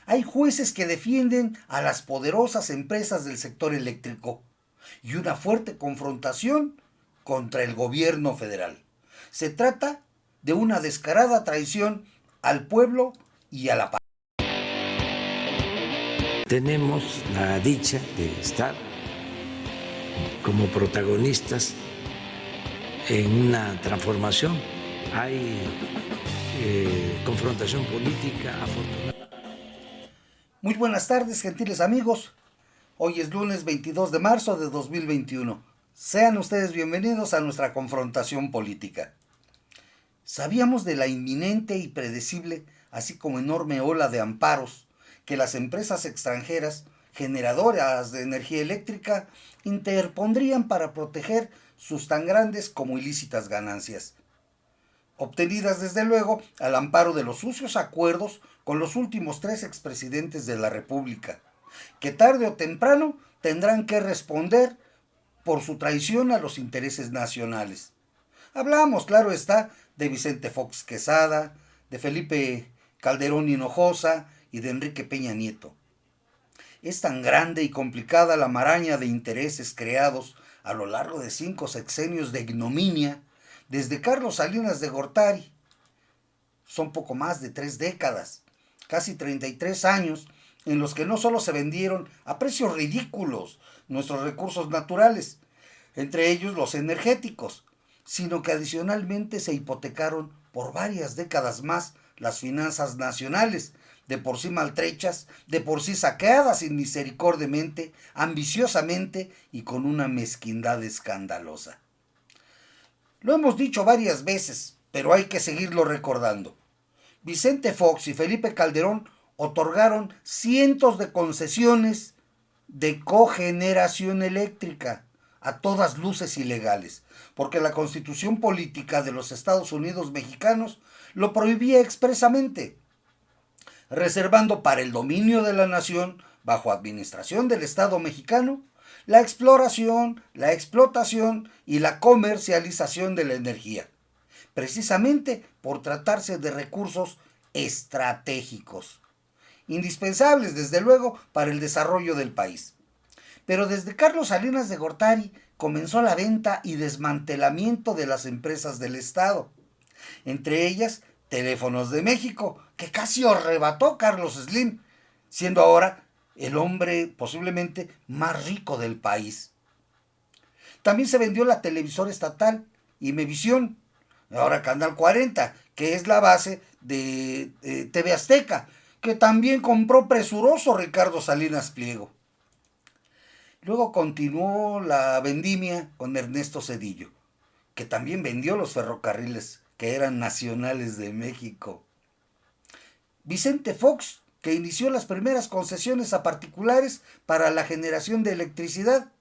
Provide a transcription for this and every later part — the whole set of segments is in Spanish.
Hay jueces que defienden a las poderosas empresas del sector eléctrico y una fuerte confrontación contra el gobierno federal. Se trata de una descarada traición al pueblo y a la patria. Tenemos la dicha de estar como protagonistas en una transformación. Hay confrontación política, afortunadamente. Muy buenas tardes, gentiles amigos. Hoy es lunes 22 de marzo de 2021. Sean ustedes bienvenidos a nuestra confrontación política. Sabíamos de la inminente y predecible, así como enorme ola de amparos que las empresas extranjeras generadoras de energía eléctrica interpondrían para proteger sus tan grandes como ilícitas ganancias, obtenidas desde luego al amparo de los sucios acuerdos con los últimos tres expresidentes de la República, que tarde o temprano tendrán que responder por su traición a los intereses nacionales. Hablamos, claro está, de Vicente Fox Quesada, de Felipe Calderón Hinojosa y de Enrique Peña Nieto. Es tan grande y complicada la maraña de intereses creados a lo largo de 5 sexenios de ignominia, desde Carlos Salinas de Gortari. Son poco más de 3 décadas, casi 33 años, en los que no solo se vendieron a precios ridículos nuestros recursos naturales, entre ellos los energéticos, sino que adicionalmente se hipotecaron por varias décadas más las finanzas nacionales, de por sí maltrechas, de por sí saqueadas inmisericordiamente, ambiciosamente y con una mezquindad escandalosa. Lo hemos dicho varias veces, pero hay que seguirlo recordando. Vicente Fox y Felipe Calderón otorgaron cientos de concesiones de cogeneración eléctrica, a todas luces ilegales, porque la Constitución Política de los Estados Unidos mexicanos lo prohibía expresamente, reservando para el dominio de la nación, bajo administración del Estado mexicano, la exploración, la explotación y la comercialización de la energía, precisamente por tratarse de recursos estratégicos, indispensables desde luego para el desarrollo del país. Pero desde Carlos Salinas de Gortari comenzó la venta y desmantelamiento de las empresas del Estado, entre ellas Teléfonos de México, que casi arrebató Carlos Slim, siendo ahora el hombre posiblemente más rico del país. También se vendió la televisora estatal Imevisión, ahora Canal 40, que es la base de TV Azteca, que también compró presuroso Ricardo Salinas Pliego. Luego continuó la vendimia con Ernesto Zedillo, que también vendió los ferrocarriles que eran nacionales de México. Vicente Fox, que inició las primeras concesiones a particulares para la generación de electricidad,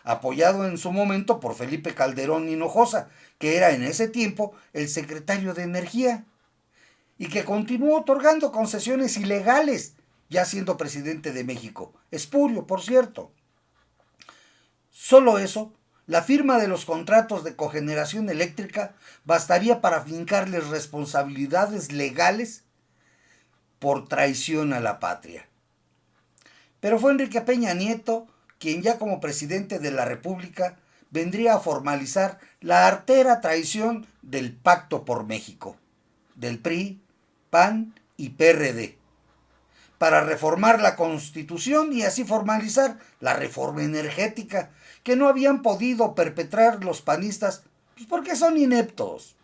apoyado en su momento por Felipe Calderón Hinojosa, que era en ese tiempo el secretario de Energía, y que continuó otorgando concesiones ilegales, ya siendo presidente de México. Espurio, por cierto. Solo eso, la firma de los contratos de cogeneración eléctrica bastaría para fincarles responsabilidades legales por traición a la patria. Pero fue Enrique Peña Nieto quien ya como presidente de la República vendría a formalizar la artera traición del Pacto por México, del PRI, PAN y PRD, para reformar la Constitución y así formalizar la reforma energética que no habían podido perpetrar los panistas, pues porque son ineptos.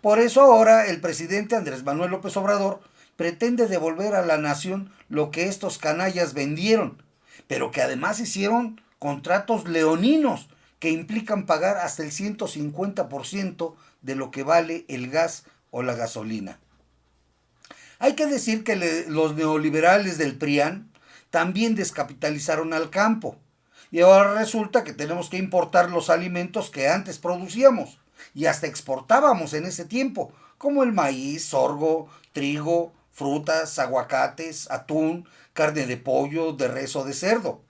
Por eso ahora el presidente Andrés Manuel López Obrador pretende devolver a la nación lo que estos canallas vendieron, pero que además hicieron contratos leoninos que implican pagar hasta el 150% de lo que vale el gas o la gasolina. Hay que decir que los neoliberales del PRIAN también descapitalizaron al campo. Y ahora resulta que tenemos que importar los alimentos que antes producíamos y hasta exportábamos en ese tiempo, como el maíz, sorgo, trigo, frutas, aguacates, atún, carne de pollo, de res o de cerdo.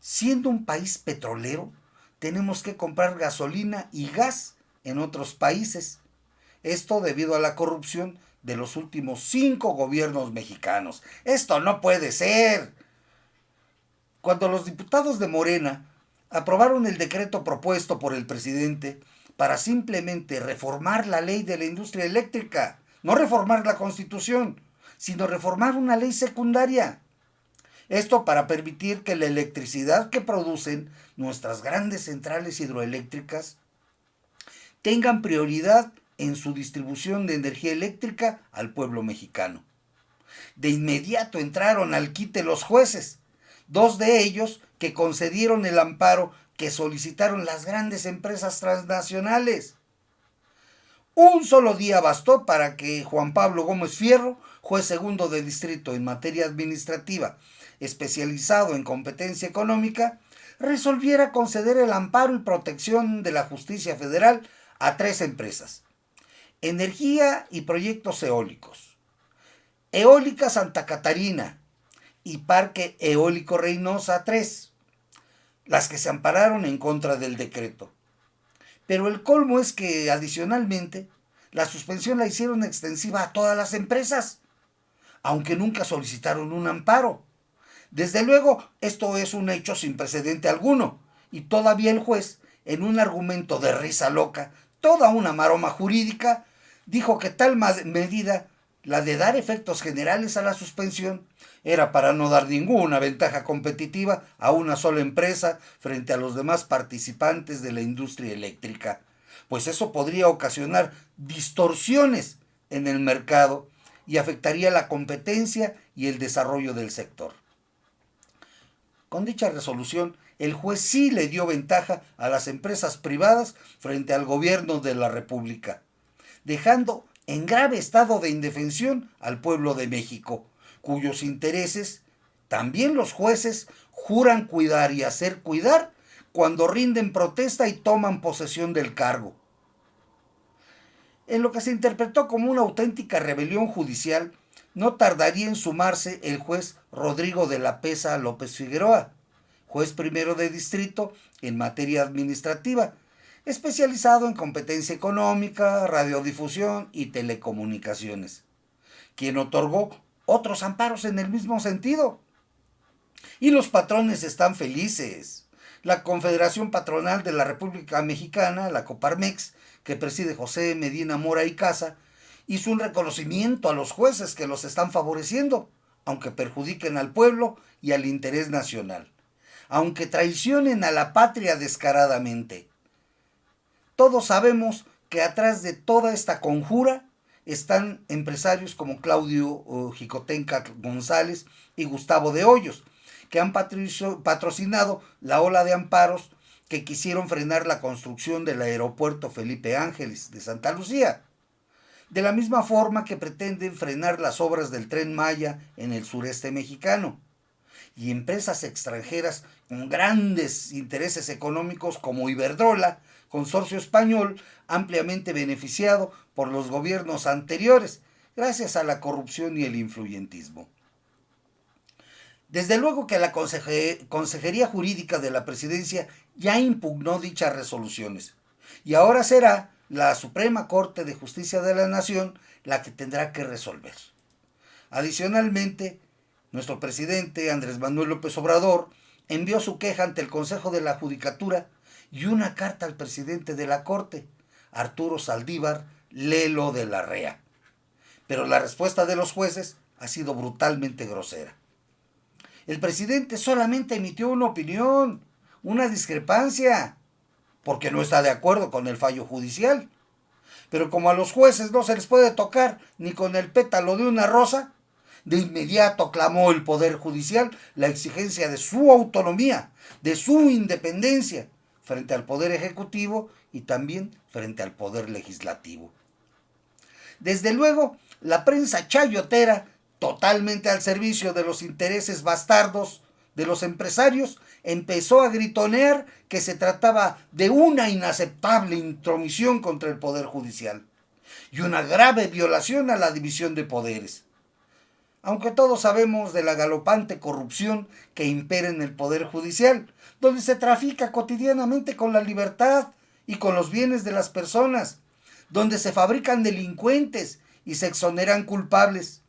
Siendo un país petrolero, tenemos que comprar gasolina y gas en otros países. Esto debido a la corrupción de los últimos 5 gobiernos mexicanos. Esto no puede ser. Cuando los diputados de Morena aprobaron el decreto propuesto por el presidente para simplemente reformar la ley de la industria eléctrica, no reformar la Constitución, sino reformar una ley secundaria. Esto para permitir que la electricidad que producen nuestras grandes centrales hidroeléctricas tengan prioridad en su distribución de energía eléctrica al pueblo mexicano. De inmediato entraron al quite los jueces, 2 de ellos que concedieron el amparo que solicitaron las grandes empresas transnacionales. Un solo día bastó para que Juan Pablo Gómez Fierro, juez segundo de distrito en materia administrativa, especializado en competencia económica, resolviera conceder el amparo y protección de la justicia federal a 3 empresas: Energía y Proyectos Eólicos, Eólica Santa Catarina y Parque Eólico Reynosa 3, las que se ampararon en contra del decreto. Pero el colmo es que, adicionalmente, la suspensión la hicieron extensiva a todas las empresas, aunque nunca solicitaron un amparo. Desde luego, esto es un hecho sin precedente alguno, y todavía el juez, en un argumento de risa loca, toda una maroma jurídica, dijo que tal medida, la de dar efectos generales a la suspensión, era para no dar ninguna ventaja competitiva a una sola empresa frente a los demás participantes de la industria eléctrica, pues eso podría ocasionar distorsiones en el mercado y afectaría la competencia y el desarrollo del sector. Con dicha resolución, el juez sí le dio ventaja a las empresas privadas frente al gobierno de la República, dejando en grave estado de indefensión al pueblo de México, cuyos intereses también los jueces juran cuidar y hacer cuidar cuando rinden protesta y toman posesión del cargo. En lo que se interpretó como una auténtica rebelión judicial, no tardaría en sumarse el juez Rodrigo de la Pesa López Figueroa, juez primero de distrito en materia administrativa, especializado en competencia económica, radiodifusión y telecomunicaciones, quien otorgó otros amparos en el mismo sentido. Y los patrones están felices. La Confederación Patronal de la República Mexicana, la Coparmex, que preside José Medina Mora y Casa, hizo un reconocimiento a los jueces que los están favoreciendo, aunque perjudiquen al pueblo y al interés nacional, aunque traicionen a la patria descaradamente. Todos sabemos que atrás de toda esta conjura están empresarios como Claudio Jicotenca González y Gustavo de Hoyos, que han patrocinado la ola de amparos que quisieron frenar la construcción del aeropuerto Felipe Ángeles de Santa Lucía, de la misma forma que pretenden frenar las obras del Tren Maya en el sureste mexicano, y empresas extranjeras con grandes intereses económicos como Iberdrola, consorcio español ampliamente beneficiado por los gobiernos anteriores, gracias a la corrupción y el influyentismo. Desde luego que la Consejería Jurídica de la Presidencia ya impugnó dichas resoluciones, y ahora será la Suprema Corte de Justicia de la Nación la que tendrá que resolver. Adicionalmente, nuestro presidente Andrés Manuel López Obrador envió su queja ante el Consejo de la Judicatura y una carta al presidente de la Corte, Arturo Saldívar Lelo de la Rea. Pero la respuesta de los jueces ha sido brutalmente grosera. El presidente solamente emitió una opinión, una discrepancia, porque no está de acuerdo con el fallo judicial. Pero como a los jueces no se les puede tocar ni con el pétalo de una rosa, de inmediato clamó el Poder Judicial la exigencia de su autonomía, de su independencia, frente al Poder Ejecutivo y también frente al Poder Legislativo. Desde luego, la prensa chayotera, totalmente al servicio de los intereses bastardos de los empresarios, empezó a gritonear que se trataba de una inaceptable intromisión contra el Poder Judicial y una grave violación a la división de poderes. Aunque todos sabemos de la galopante corrupción que impera en el Poder Judicial, donde se trafica cotidianamente con la libertad y con los bienes de las personas, donde se fabrican delincuentes y se exoneran culpables.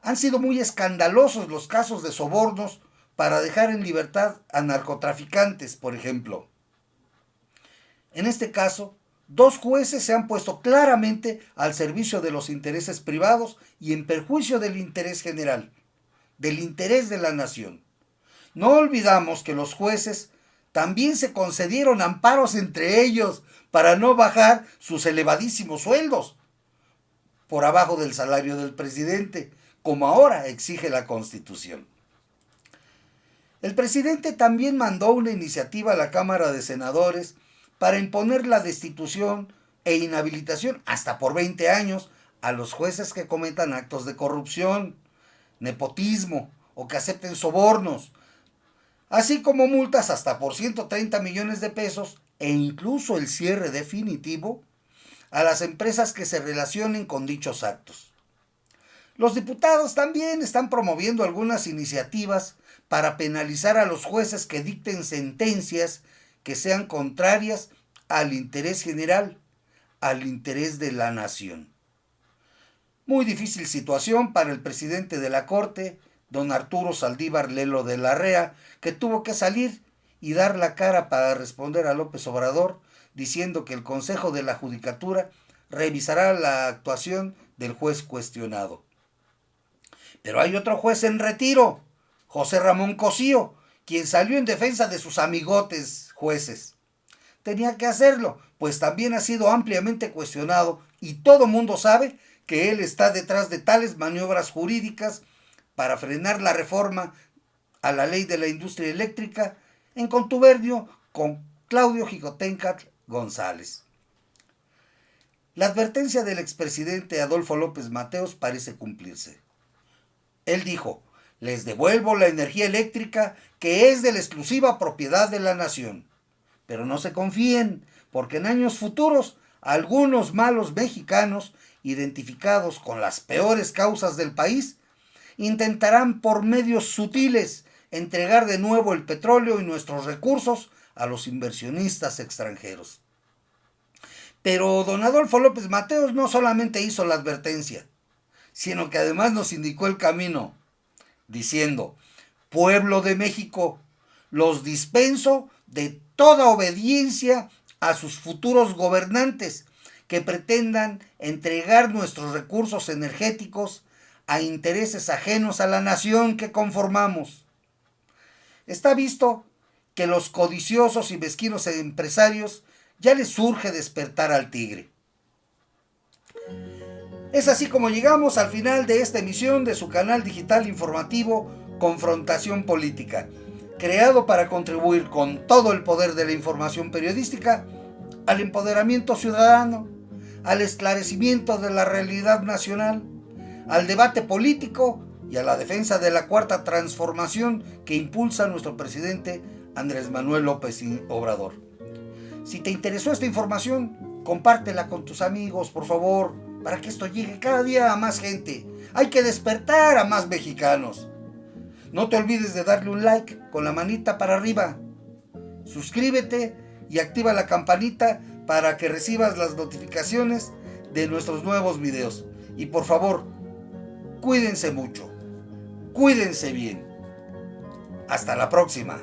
Han sido muy escandalosos los casos de sobornos para dejar en libertad a narcotraficantes, por ejemplo. En este caso, 2 jueces se han puesto claramente al servicio de los intereses privados y en perjuicio del interés general, del interés de la nación. No olvidamos que los jueces también se concedieron amparos entre ellos para no bajar sus elevadísimos sueldos por abajo del salario del presidente, como ahora exige la Constitución. El presidente también mandó una iniciativa a la Cámara de Senadores para imponer la destitución e inhabilitación hasta por 20 años a los jueces que cometan actos de corrupción, nepotismo o que acepten sobornos, así como multas hasta por 130 millones de pesos e incluso el cierre definitivo a las empresas que se relacionen con dichos actos. Los diputados también están promoviendo algunas iniciativas para penalizar a los jueces que dicten sentencias que sean contrarias al interés general, al interés de la nación. Muy difícil situación para el presidente de la Corte, don Arturo Saldívar Lelo de la Rea, que tuvo que salir y dar la cara para responder a López Obrador, diciendo que el Consejo de la Judicatura revisará la actuación del juez cuestionado. Pero hay otro juez en retiro, José Ramón Cosío, quien salió en defensa de sus amigotes jueces. Tenía que hacerlo, pues también ha sido ampliamente cuestionado y todo mundo sabe que él está detrás de tales maniobras jurídicas para frenar la reforma a la ley de la industria eléctrica en contubernio con Claudio Xicoténcatl González. La advertencia del expresidente Adolfo López Mateos parece cumplirse. Él dijo: les devuelvo la energía eléctrica que es de la exclusiva propiedad de la nación. Pero no se confíen, porque en años futuros algunos malos mexicanos, identificados con las peores causas del país, intentarán por medios sutiles entregar de nuevo el petróleo y nuestros recursos a los inversionistas extranjeros. Pero don Adolfo López Mateos no solamente hizo la advertencia, sino que además nos indicó el camino, diciendo: pueblo de México, los dispenso de toda obediencia a sus futuros gobernantes que pretendan entregar nuestros recursos energéticos a intereses ajenos a la nación que conformamos. Está visto que los codiciosos y mezquinos empresarios ya les surge despertar al tigre. Es así como llegamos al final de esta emisión de su canal digital informativo Confrontación Política, creado para contribuir con todo el poder de la información periodística al empoderamiento ciudadano, al esclarecimiento de la realidad nacional, al debate político y a la defensa de la cuarta transformación que impulsa nuestro presidente Andrés Manuel López Obrador. Si te interesó esta información, compártela con tus amigos, por favor, para que esto llegue cada día a más gente. Hay que despertar a más mexicanos. No te olvides de darle un like con la manita para arriba. Suscríbete y activa la campanita para que recibas las notificaciones de nuestros nuevos videos. Y por favor, cuídense mucho. Cuídense bien. Hasta la próxima.